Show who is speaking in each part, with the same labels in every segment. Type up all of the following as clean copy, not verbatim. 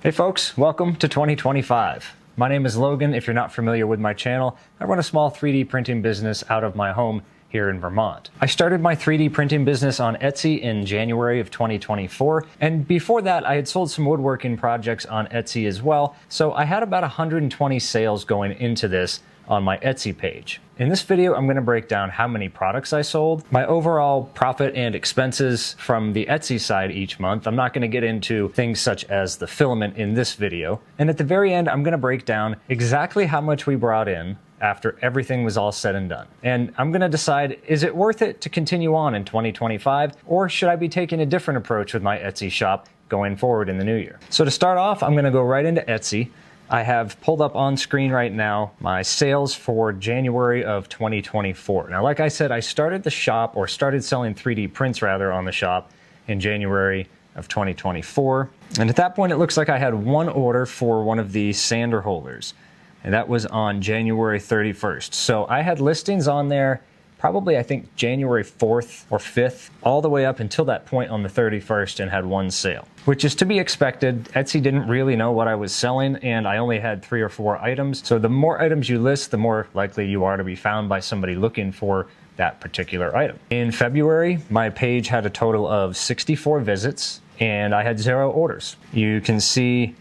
Speaker 1: Hey folks, welcome to 2025. My name is Logan. If you're not familiar with my channel, I run a small 3D printing business out of my home here in Vermont. I started my 3D printing business on Etsy in January of 2024, and before that I had sold some woodworking projects on Etsy as well, so I had about 120 sales going into this on my Etsy page. In this video, I'm going to break down how many products I sold, my overall profit and expenses from the Etsy side each month. I'm not going to get into things such as the filament in this video. And at the very end, I'm going to break down exactly how much we brought in after everything was all said and done. And I'm going to decide, is it worth it to continue on in 2025, or should I be taking a different approach with my Etsy shop going forward in the new year? So to start off, I'm going to go right into Etsy. I have pulled up on screen right now my sales for January of 2024. Now, like I said, I started the shop, or started selling 3D prints rather, on the shop in January of 2024. And at that point, it looks like I had one order for one of the sander holders, and that was on January 31st. So I had listings on there probably, I think, January 4th or 5th, all the way up until that point on the 31st, and had one sale, which is to be expected. Etsy didn't really know what I was selling, and I only had 3 or 4 items. So the more items you list, the more likely you are to be found by somebody looking for that particular item. In February, my page had a total of 64 visits, and I had 0 orders. You can see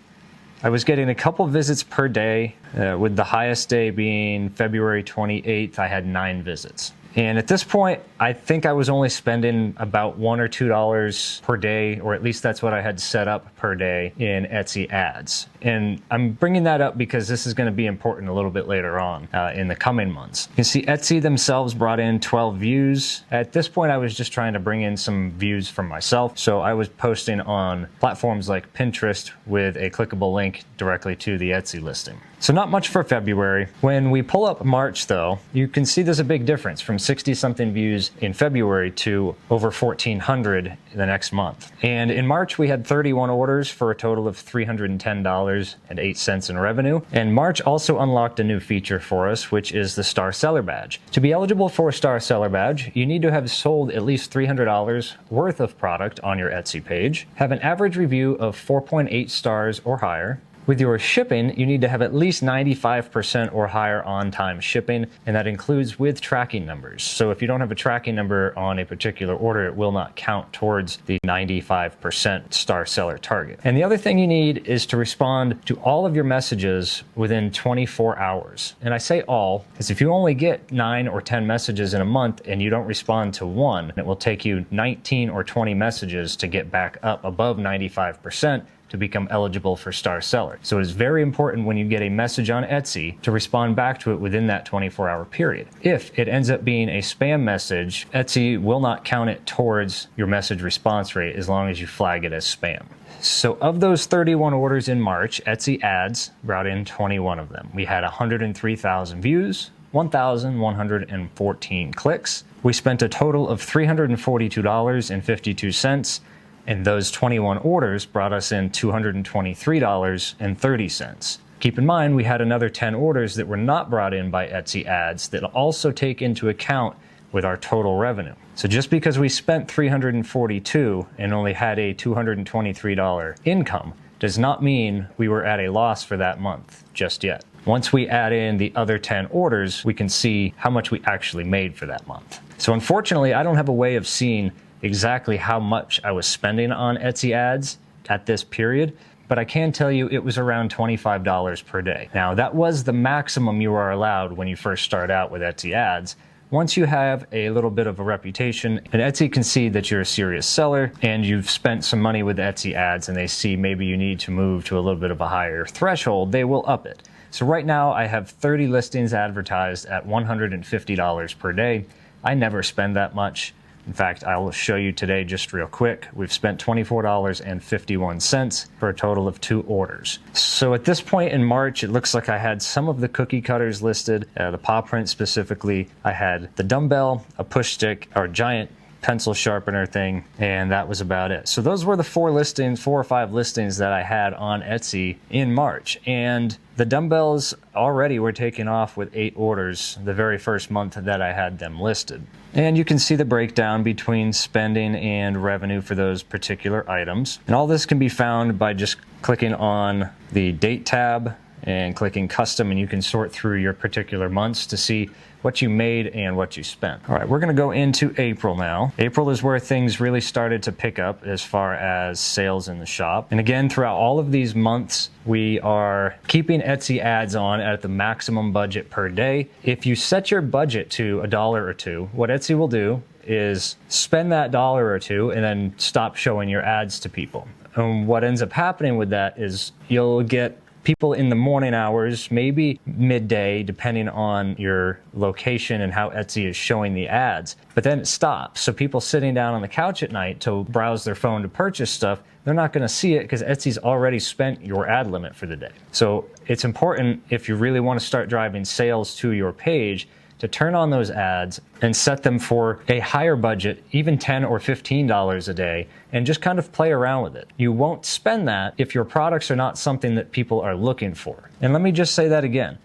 Speaker 1: I was getting a couple visits per day, with the highest day being February 28th, I had 9 visits. And at this point, I think I was only spending about $1 or $2 per day, or at least that's what I had set up per day in Etsy ads. And I'm bringing that up because this is going to be important a little bit later on in the coming months. You can see Etsy themselves brought in 12 views. At this point, I was just trying to bring in some views from myself. So I was posting on platforms like Pinterest with a clickable link directly to the Etsy listing. So not much for February. When we pull up March though, you can see there's a big difference from 60 something views in February to over 1,400 the next month. And in March, we had 31 orders for a total of $310.08 in revenue. And March also unlocked a new feature for us, which is the Star Seller Badge. To be eligible for a Star Seller Badge, you need to have sold at least $300 worth of product on your Etsy page, have an average review of 4.8 stars or higher. With your shipping, you need to have at least 95% or higher on-time shipping, and that includes with tracking numbers. So if you don't have a tracking number on a particular order, it will not count towards the 95% star seller target. And the other thing you need is to respond to all of your messages within 24 hours. And I say all, because if you only get 9 or 10 messages in a month and you don't respond to one, it will take you 19 or 20 messages to get back up above 95% to become eligible for Star Seller. So it is very important when you get a message on Etsy to respond back to it within that 24-hour period. If it ends up being a spam message, Etsy will not count it towards your message response rate as long as you flag it as spam. So of those 31 orders in March, Etsy ads brought in 21 of them. We had 103,000 views, 1,114 clicks. We spent a total of $342.52, and those 21 orders brought us in $223.30. Keep in mind, we had another 10 orders that were not brought in by Etsy ads that also take into account with our total revenue. So just because we spent $342 and only had a $223 income does not mean we were at a loss for that month just yet. Once we add in the other 10 orders, we can see how much we actually made for that month. So unfortunately, I don't have a way of seeing exactly how much I was spending on Etsy ads at this period, but I can tell you it was around $25 per day. Now, that was the maximum you are allowed when you first start out with Etsy ads. Once you have a little bit of a reputation and Etsy can see that you're a serious seller and you've spent some money with Etsy ads and they see maybe you need to move to a little bit of a higher threshold, they will up it. So right now I have 30 listings advertised at $150 per day. I never spend that much. In fact, I will show you today just real quick. We've spent $24.51 for a total of 2 orders. So at this point in March, it looks like I had some of the cookie cutters listed, the paw print specifically. I had the dumbbell, a push stick, or giant pencil sharpener thing, and that was about it. So those were the 4 or 5 listings that I had on Etsy in March. And the dumbbells already were taking off with 8 orders the very first month that I had them listed. And you can see the breakdown between spending and revenue for those particular items. And all this can be found by just clicking on the date tab and clicking custom, and you can sort through your particular months to see what you made and what you spent. All right, we're going to go into April now. April is where things really started to pick up as far as sales in the shop. And again, throughout all of these months, we are keeping Etsy ads on at the maximum budget per day. If you set your budget to $1 or $2, what Etsy will do is spend that $1 or $2 and then stop showing your ads to people. And what ends up happening with that is you'll get people in the morning hours, maybe midday, depending on your location and how Etsy is showing the ads. But then it stops. So people sitting down on the couch at night to browse their phone to purchase stuff, they're not going to see it because Etsy's already spent your ad limit for the day. So it's important, if you really want to start driving sales to your page, to turn on those ads and set them for a higher budget, even $10 or $15 a day, and just kind of play around with it. You won't spend that if your products are not something that people are looking for. And let me just say that again.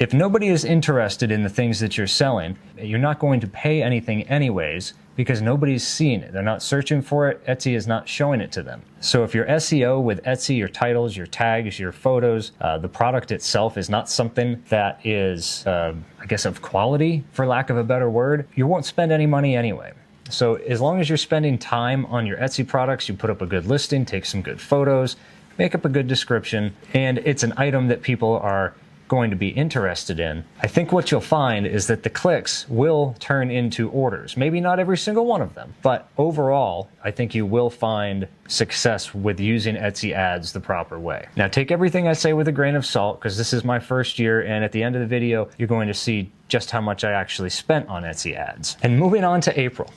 Speaker 1: If nobody is interested in the things that you're selling, you're not going to pay anything anyways because nobody's seeing it. They're not searching for it. Etsy is not showing it to them. So if your SEO with Etsy, your titles, your tags, your photos, the product itself is not something that is, I guess, of quality, for lack of a better word, you won't spend any money anyway. So as long as you're spending time on your Etsy products, you put up a good listing, take some good photos, make up a good description, and it's an item that people are going to be interested in, I think what you'll find is that the clicks will turn into orders. Maybe not every single one of them, but overall, I think you will find success with using Etsy ads the proper way. Now, take everything I say with a grain of salt, because this is my first year, and at the end of the video, you're going to see just how much I actually spent on Etsy ads. And moving on to April.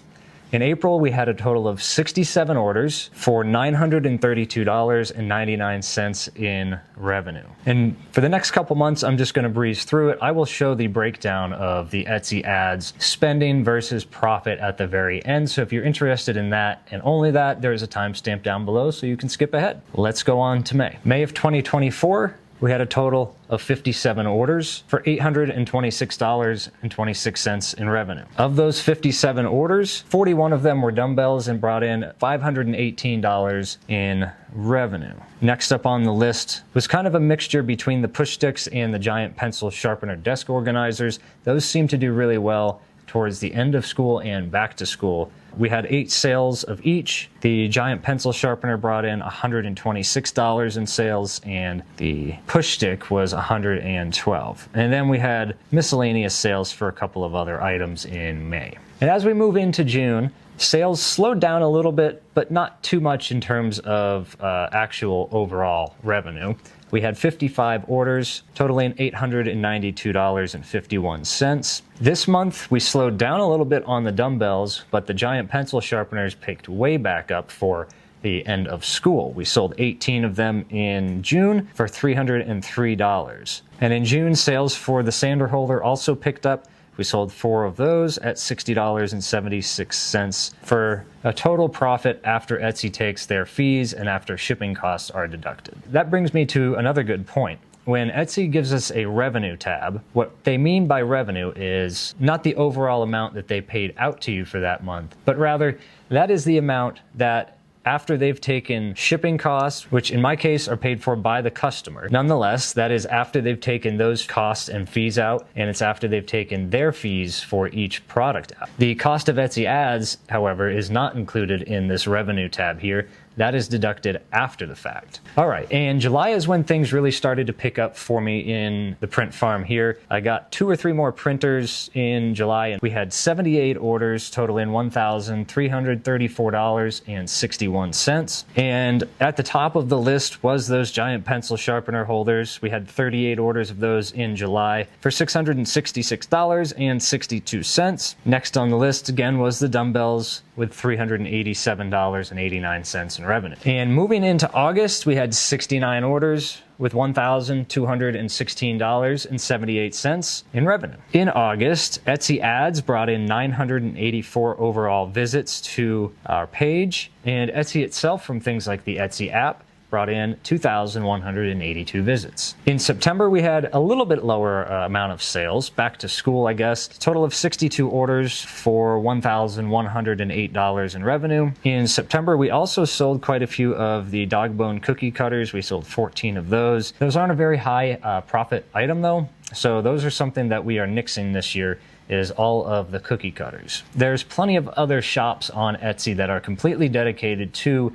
Speaker 1: In April, we had a total of 67 orders for $932.99 in revenue. And for the next couple months, I'm just going to breeze through it. I will show the breakdown of the Etsy ads spending versus profit at the very end. So if you're interested in that and only that, there's a timestamp down below so you can skip ahead. Let's go on to May. May of 2024. We had a total of 57 orders for $826.26 in revenue. Of those 57 orders, 41 of them were dumbbells and brought in $518 in revenue. Next up on the list was kind of a mixture between the push sticks and the giant pencil sharpener desk organizers. Those seem to do really well towards the end of school and back to school. We had 8 sales of each. The giant pencil sharpener brought in $126 in sales, and the push stick was $112. And then we had miscellaneous sales for a couple of other items in May. And as we move into June, sales slowed down a little bit, but not too much in terms of actual overall revenue. We had 55 orders, totaling $892.51. This month, we slowed down a little bit on the dumbbells, but the giant pencil sharpeners picked way back up for the end of school. We sold 18 of them in June for $303. And in June, sales for the sander holder also picked up. We sold 4 of those at $60.76 for a total profit after Etsy takes their fees and after shipping costs are deducted. That brings me to another good point. When Etsy gives us a revenue tab, what they mean by revenue is not the overall amount that they paid out to you for that month, but rather that is the amount that after they've taken shipping costs, which in my case are paid for by the customer. Nonetheless, that is after they've taken those costs and fees out, and it's after they've taken their fees for each product out. The cost of Etsy ads, however, is not included in this revenue tab here. That is deducted after the fact. All right, and July is when things really started to pick up for me in the print farm here. I got 2 or 3 more printers in July, and we had 78 orders totaling $1,334.61. And at the top of the list was those giant pencil sharpener holders. We had 38 orders of those in July for $666.62. Next on the list again was the dumbbells with $387.89 in in revenue. And moving into August, we had 69 orders with $1,216.78 in revenue. In August, Etsy Ads brought in 984 overall visits to our page, and Etsy itself, from things like the Etsy app, brought in 2,182 visits. In September, we had a little bit lower amount of sales, back to school, I guess. A total of 62 orders for $1,108 in revenue. In September, we also sold quite a few of the dog bone cookie cutters. We sold 14 of those. Those aren't a very high profit item though, so those are something that we are nixing this year, is all of the cookie cutters. There's plenty of other shops on Etsy that are completely dedicated to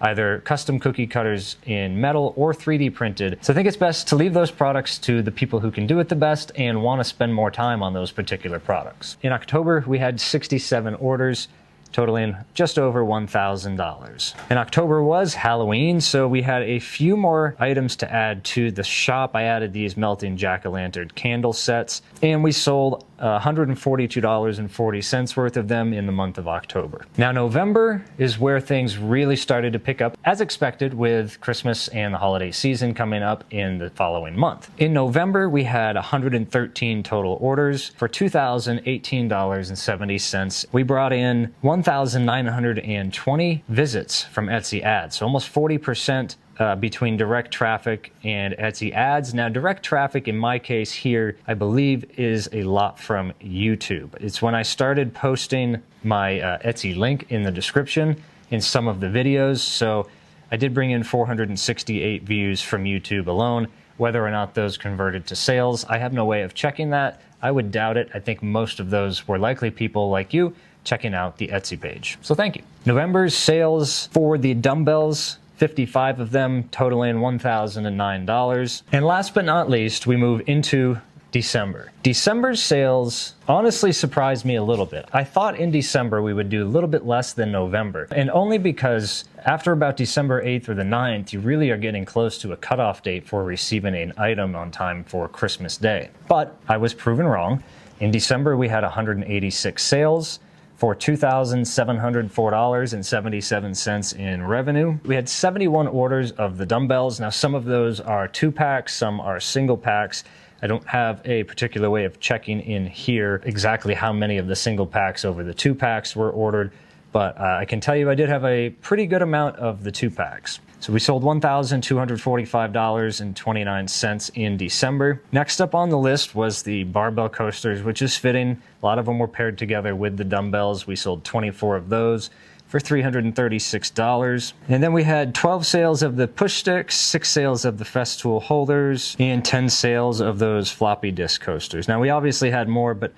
Speaker 1: either custom cookie cutters in metal or 3D printed. So I think it's best to leave those products to the people who can do it the best and want to spend more time on those particular products. In October, we had 67 orders, totaling just over $1,000. And October was Halloween, so we had a few more items to add to the shop. I added these melting jack-o'-lantern candle sets, and we sold $142.40 worth of them in the month of October. Now, November is where things really started to pick up, as expected, with Christmas and the holiday season coming up in the following month. In November, we had 113 total orders for $2,018.70. We brought in 1,920 visits from Etsy Ads, so almost 40% between direct traffic and Etsy Ads. Now, direct traffic in my case here, I believe, is a lot from YouTube. It's when I started posting my Etsy link in the description in some of the videos. So I did bring in 468 views from YouTube alone. Whether or not those converted to sales, I have no way of checking that. I would doubt it. I think most of those were likely people like you checking out the Etsy page. So thank you. November's sales for the dumbbells, 55 of them, totaling $1,009. And last but not least, we move into December. December's sales honestly surprised me a little bit. I thought in December we would do a little bit less than November, and only because after about December 8th or the 9th, you really are getting close to a cutoff date for receiving an item on time for Christmas Day. But I was proven wrong. In December, we had 186 sales for $2,704.77 in revenue. We had 71 orders of the dumbbells. Now, some of those are 2-packs, some are single packs. I don't have a particular way of checking in here exactly how many of the single packs over the 2-packs were ordered, but I can tell you I did have a pretty good amount of the 2-packs. So we sold $1,245.29 in December. Next up on the list was the barbell coasters, which is fitting. A lot of them were paired together with the dumbbells. We sold 24 of those for $336. And then we had 12 sales of the push sticks, 6 sales of the Festool holders, and 10 sales of those floppy disk coasters. Now, we obviously had more, but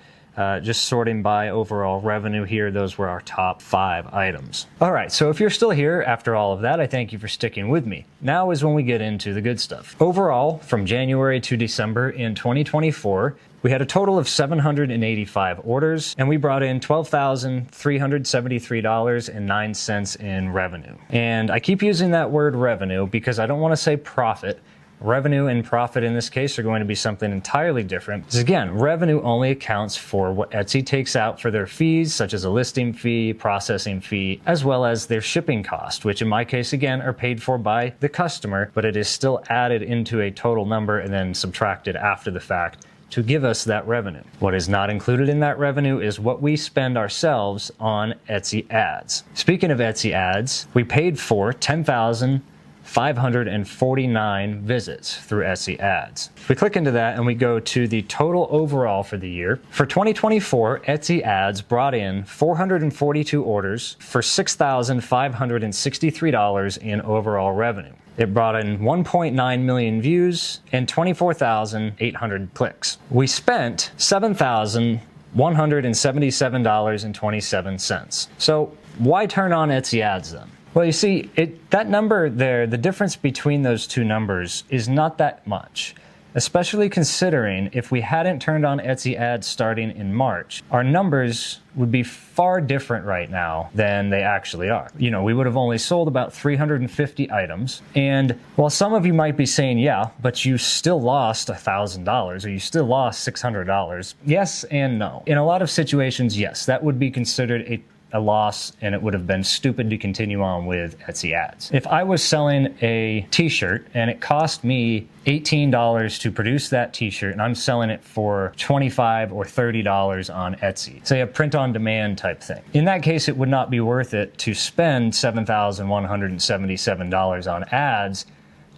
Speaker 1: just sorting by overall revenue here, those were our top 5 items. All right, so if you're still here after all of that, I thank you for sticking with me. Now is when we get into the good stuff. Overall, from January to December in 2024, we had a total of 785 orders, and we brought in $12,373.09 in revenue. And I keep using that word revenue because I don't want to say profit. Revenue and profit in this case are going to be something entirely different. Because again, revenue only accounts for what Etsy takes out for their fees, such as a listing fee, processing fee, as well as their shipping cost, which in my case, again, are paid for by the customer, but it is still added into a total number and then subtracted after the fact to give us that revenue. What is not included in that revenue is what we spend ourselves on Etsy Ads. Speaking of Etsy Ads, we paid for 10,549 visits through Etsy Ads. If we click into that and we go to the total overall for the year, for 2024, Etsy Ads brought in 442 orders for $6,563 in overall revenue. It brought in 1.9 million views and 24,800 clicks. We spent $7,177.27. So why turn on Etsy Ads then? Well, you see, that number there, the difference between those two numbers is not that much, especially considering if we hadn't turned on Etsy Ads starting in March, our numbers would be far different right now than they actually are. You know, we would have only sold about 350 items. And while some of you might be saying, yeah, but you still lost $1,000 or you still lost $600, yes and no. In a lot of situations, yes, that would be considered a a loss, and it would have been stupid to continue on with Etsy ads. If I was selling a t-shirt and it cost me $18 to produce that t-shirt and I'm selling it for $25 or $30 on Etsy, say a print on demand type thing, in that case it would not be worth it to spend $7,177 on ads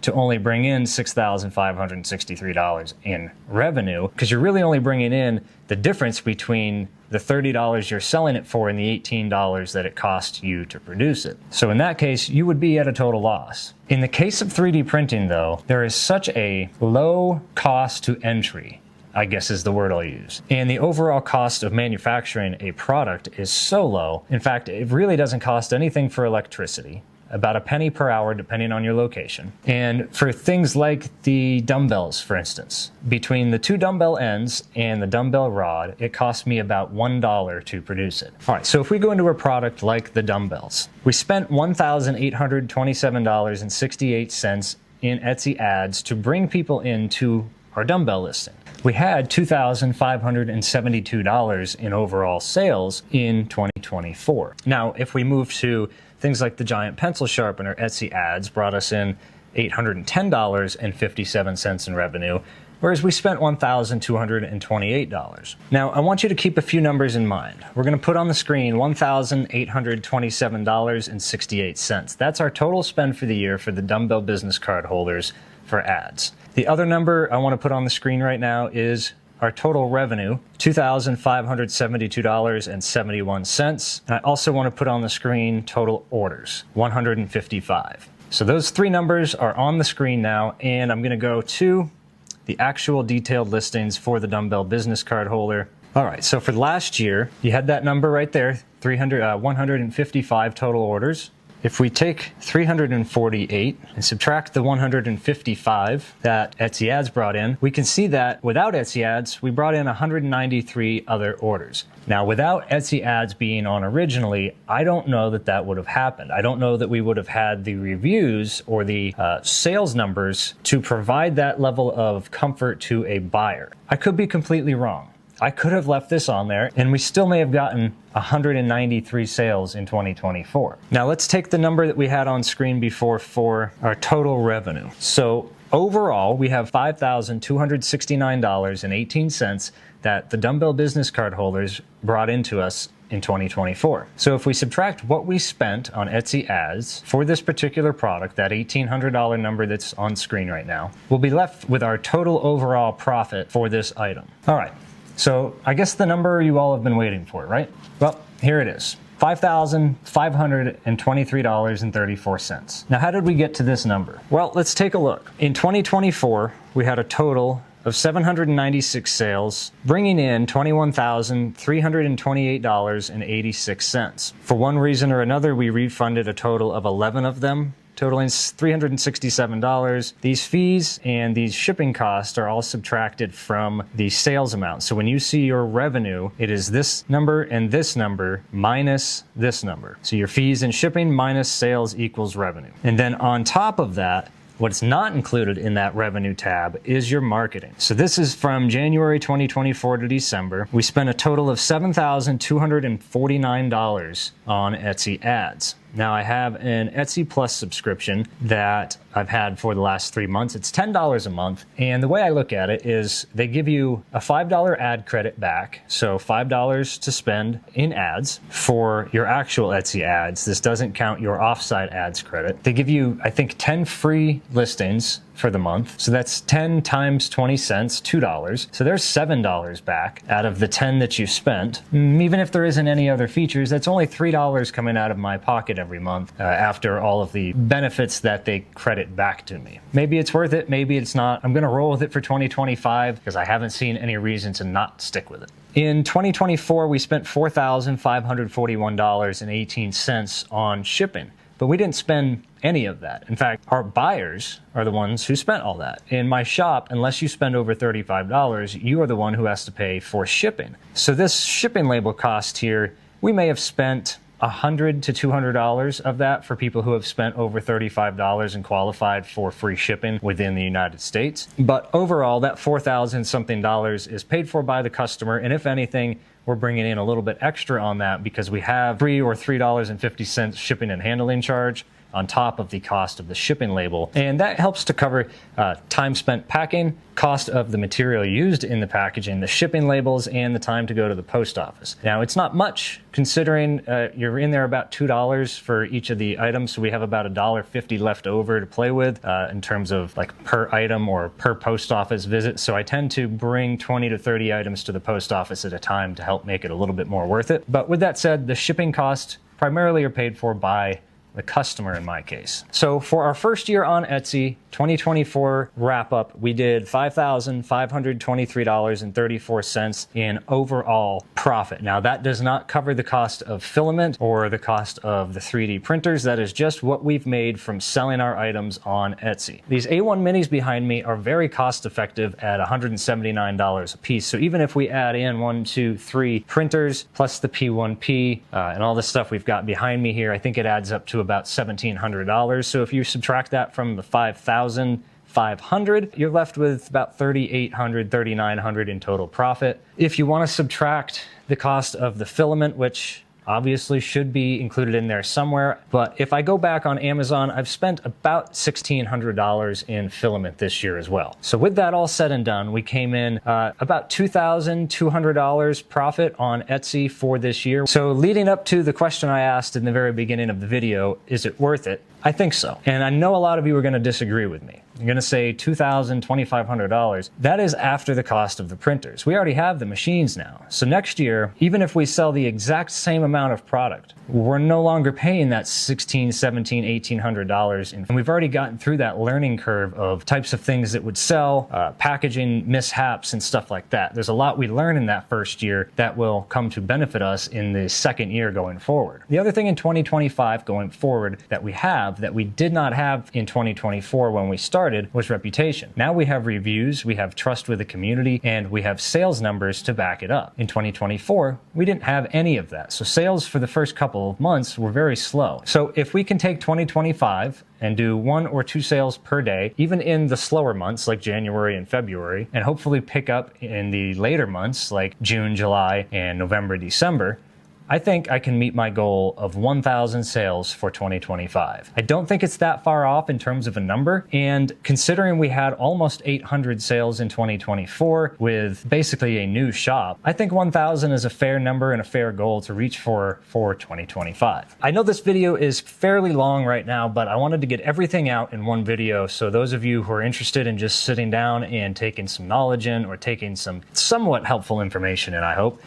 Speaker 1: to only bring in $6,563 in revenue, because you're really only bringing in the difference between the $30 you're selling it for and the $18 that it cost you to produce it. So in that case, you would be at a total loss. In the case of 3D printing though, there is such a low cost to entry, I guess is the word I'll use. And the overall cost of manufacturing a product is so low. In fact, it really doesn't cost anything for electricity, about a penny per hour depending on your location. And for things like the dumbbells, for instance, between the two dumbbell ends and the dumbbell rod, it cost me about $1 to produce it. All right, so if we go into a product like the dumbbells, we spent $1,827.68 in Etsy ads to bring people into our dumbbell listing. We had $2,572 in overall sales in 2024. Now, if we move to things like the giant pencil sharpener, Etsy ads brought us in $810.57 in revenue, whereas we spent $1,228. Now, I want you to keep a few numbers in mind. We're going to put on the screen $1,827.68. That's our total spend for the year for the dumbbell business card holders for ads. The other number I want to put on the screen right now is our total revenue, $2,572.71. I also want to put on the screen total orders, 155. So those three numbers are on the screen now, and I'm going to go to the actual detailed listings for the dumbbell business card holder. All right, so for last year, you had that number right there, 155 total orders. If we take 348 and subtract the 155 that Etsy ads brought in, we can see that without Etsy ads, we brought in 193 other orders. Now, without Etsy ads being on originally, I don't know that that would have happened. I don't know that we would have had the reviews or the sales numbers to provide that level of comfort to a buyer. I could be completely wrong. I could have left this on there and we still may have gotten 193 sales in 2024. Now let's take the number that we had on screen before for our total revenue. So overall, we have $5,269.18 that the dumbbell business card holders brought into us in 2024. So if we subtract what we spent on Etsy ads for this particular product, that $1,800 number that's on screen right now, we'll be left with our total overall profit for this item. All right. So I guess the number you all have been waiting for, right? Well, here it is. $5,523.34. Now, how did we get to this number? Well, let's take a look. In 2024, we had a total of 796 sales, bringing in $21,328.86. For one reason or another, we refunded a total of 11 of them, totaling $367. These fees and these shipping costs are all subtracted from the sales amount. So when you see your revenue, it is this number and this number minus this number. So your fees and shipping minus sales equals revenue. And then on top of that, what's not included in that revenue tab is your marketing. So this is from January 2024 to December. We spent a total of $7,249 on Etsy ads. Now I have an Etsy Plus subscription that I've had for the last 3 months. It's $10 a month. And the way I look at it is they give you a $5 ad credit back. So $5 to spend in ads for your actual Etsy ads. This doesn't count your offsite ads credit. They give you, I think, 10 free listings for the month. So that's 10 times 20 cents, $2. So there's $7 back out of the 10 that you spent. Even if there isn't any other features, that's only $3 coming out of my pocket every month after all of the benefits that they credit back to me. Maybe it's worth it, maybe it's not. I'm gonna roll with it for 2025 because I haven't seen any reason to not stick with it. In 2024, we spent $4,541.18 on shipping, but we didn't spend any of that. In fact, our buyers are the ones who spent all that. In my shop, unless you spend over $35, you are the one who has to pay for shipping. So this shipping label cost here, we may have spent $100 to $200 of that for people who have spent over $35 and qualified for free shipping within the United States. But overall, that $4,000 something is paid for by the customer, and if anything, we're bringing in a little bit extra on that because we have $3 or $3.50 shipping and handling charge on top of the cost of the shipping label. And that helps to cover time spent packing, cost of the material used in the packaging, the shipping labels, and the time to go to the post office. Now, it's not much considering you're in there about $2 for each of the items. So we have about $1.50 left over to play with in terms of like per item or per post office visit. So I tend to bring 20 to 30 items to the post office at a time to help make it a little bit more worth it. But with that said, the shipping costs primarily are paid for by the customer in my case. So for our first year on Etsy, 2024 wrap up, we did $5,523.34 in overall profit. Now that does not cover the cost of filament or the cost of the 3D printers. That is just what we've made from selling our items on Etsy. These A1 minis behind me are very cost effective at $179 a piece. So even if we add in 1, 2, 3 printers plus the P1P and all the stuff we've got behind me here, I think it adds up to about $1,700. So if you subtract that from the $5,500, you're left with about $3,800, $3,900 in total profit. If you want to subtract the cost of the filament, which obviously should be included in there somewhere, but if I go back on Amazon, I've spent about $1,600 in filament this year as well. So with that all said and done, we came in about $2,200 profit on Etsy for this year. So leading up to the question I asked in the very beginning of the video, is it worth it? I think so. And I know a lot of you are going to disagree with me. You're going to say $2,000, $2,500. That is after the cost of the printers. We already have the machines now. So next year, even if we sell the exact same amount of product, we're no longer paying that $1,600, $1,700, $1,800. And we've already gotten through that learning curve of types of things that would sell, packaging mishaps and stuff like that. There's a lot we learn in that first year that will come to benefit us in the second year going forward. The other thing in 2025 going forward that we have that we did not have in 2024 when we started was reputation. Now we have reviews, we have trust with the community, and we have sales numbers to back it up. In 2024, we didn't have any of that. So sales for the first couple of months were very slow. So if we can take 2025 and do 1 or 2 sales per day, even in the slower months like January and February, and hopefully pick up in the later months like June, July, and November, December, I think I can meet my goal of 1,000 sales for 2025. I don't think it's that far off in terms of a number, and considering we had almost 800 sales in 2024 with basically a new shop, I think 1,000 is a fair number and a fair goal to reach for 2025. I know this video is fairly long right now, but I wanted to get everything out in one video, so those of you who are interested in just sitting down and taking some knowledge in or taking some somewhat helpful information in, I hope,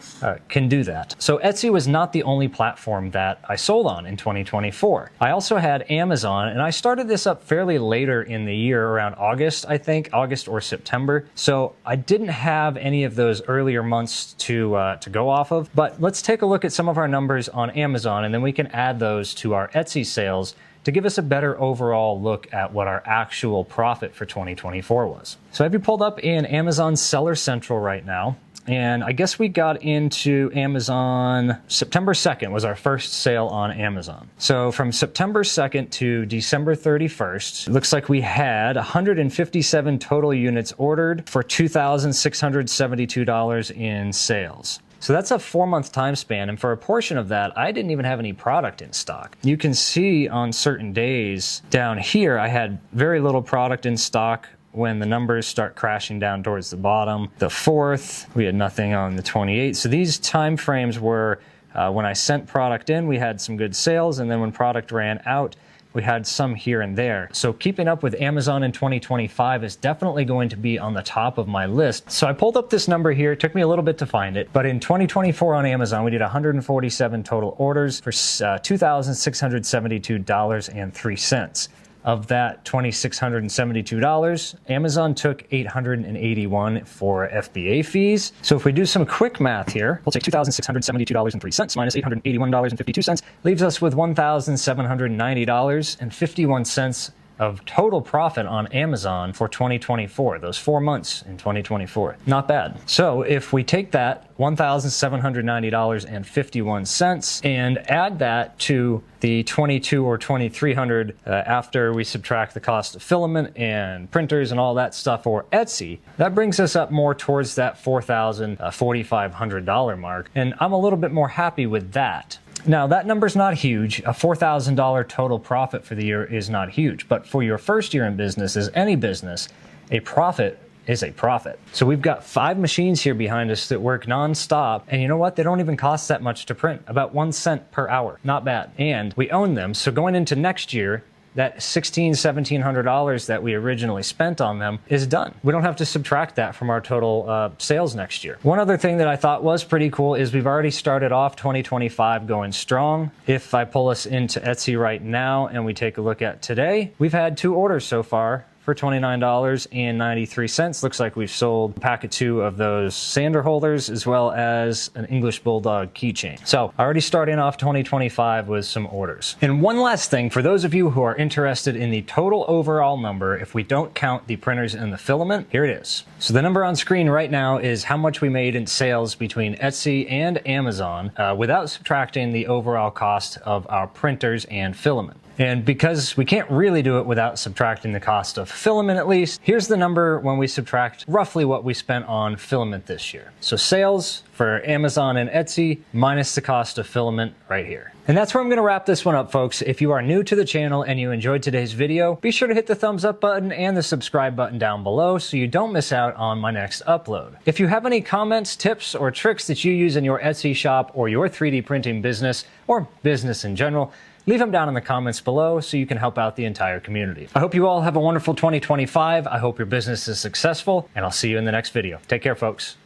Speaker 1: can do that. So Etsy was not the only platform that I sold on in 2024. I also had Amazon, and I started this up fairly later in the year, around August, I think, August or September. So I didn't have any of those earlier months to go off of, but let's take a look at some of our numbers on Amazon, and then we can add those to our Etsy sales to give us a better overall look at what our actual profit for 2024 was. So I have you pulled up in Amazon Seller Central right now. And I guess we got into Amazon September 2nd was our first sale on Amazon. So from September 2nd to December 31st, it looks like we had 157 total units ordered for $2,672 in sales. So that's a 4-month time span, and for a portion of that, I didn't even have any product in stock. You can see on certain days down here, I had very little product in stock when the numbers start crashing down towards the bottom. The 4th, we had nothing on the 28th. So these time frames were when I sent product in, we had some good sales, and then when product ran out, we had some here and there. So keeping up with Amazon in 2025 is definitely going to be on the top of my list. So I pulled up this number here. It took me a little bit to find it, but in 2024 on Amazon, we did 147 total orders for $2,672.03. Of that $2,672, Amazon took $881 for FBA fees. So if we do some quick math here, we'll take $2,672.03 minus $881.52, leaves us with $1,790.51 of total profit on Amazon for 2024, those 4 months in 2024. Not bad. So if we take that $1,790.51 and add that to the $2,200 or $2,300 after we subtract the cost of filament and printers and all that stuff for Etsy, that brings us up more towards that $4,000, $4,500 mark. And I'm a little bit more happy with that. Now, that number's not huge. A $4,000 total profit for the year is not huge. But for your first year in business, as any business, a profit is a profit. So we've got 5 machines here behind us that work nonstop. And you know what? They don't even cost that much to print, about 1 cent per hour. Not bad. And we own them. So going into next year, that $1,600, $1,700 that we originally spent on them is done. We don't have to subtract that from our total sales next year. One other thing that I thought was pretty cool is we've already started off 2025 going strong. If I pull us into Etsy right now and we take a look at today, we've had 2 orders so far for $29.93. Looks like we've sold a pack of 2 of those sander holders as well as an English Bulldog keychain. So already starting off 2025 with some orders. And one last thing, for those of you who are interested in the total overall number, if we don't count the printers and the filament, here it is. So the number on screen right now is how much we made in sales between Etsy and Amazon without subtracting the overall cost of our printers and filament. And because we can't really do it without subtracting the cost of filament at least, here's the number when we subtract roughly what we spent on filament this year. So sales for Amazon and Etsy minus the cost of filament right here. And that's where I'm going to wrap this one up, folks. If you are new to the channel and you enjoyed today's video, be sure to hit the thumbs up button and the subscribe button down below so you don't miss out on my next upload. If you have any comments, tips, or tricks that you use in your Etsy shop or your 3D printing business or business in general, leave them down in the comments below so you can help out the entire community. I hope you all have a wonderful 2025. I hope your business is successful, and I'll see you in the next video. Take care, folks.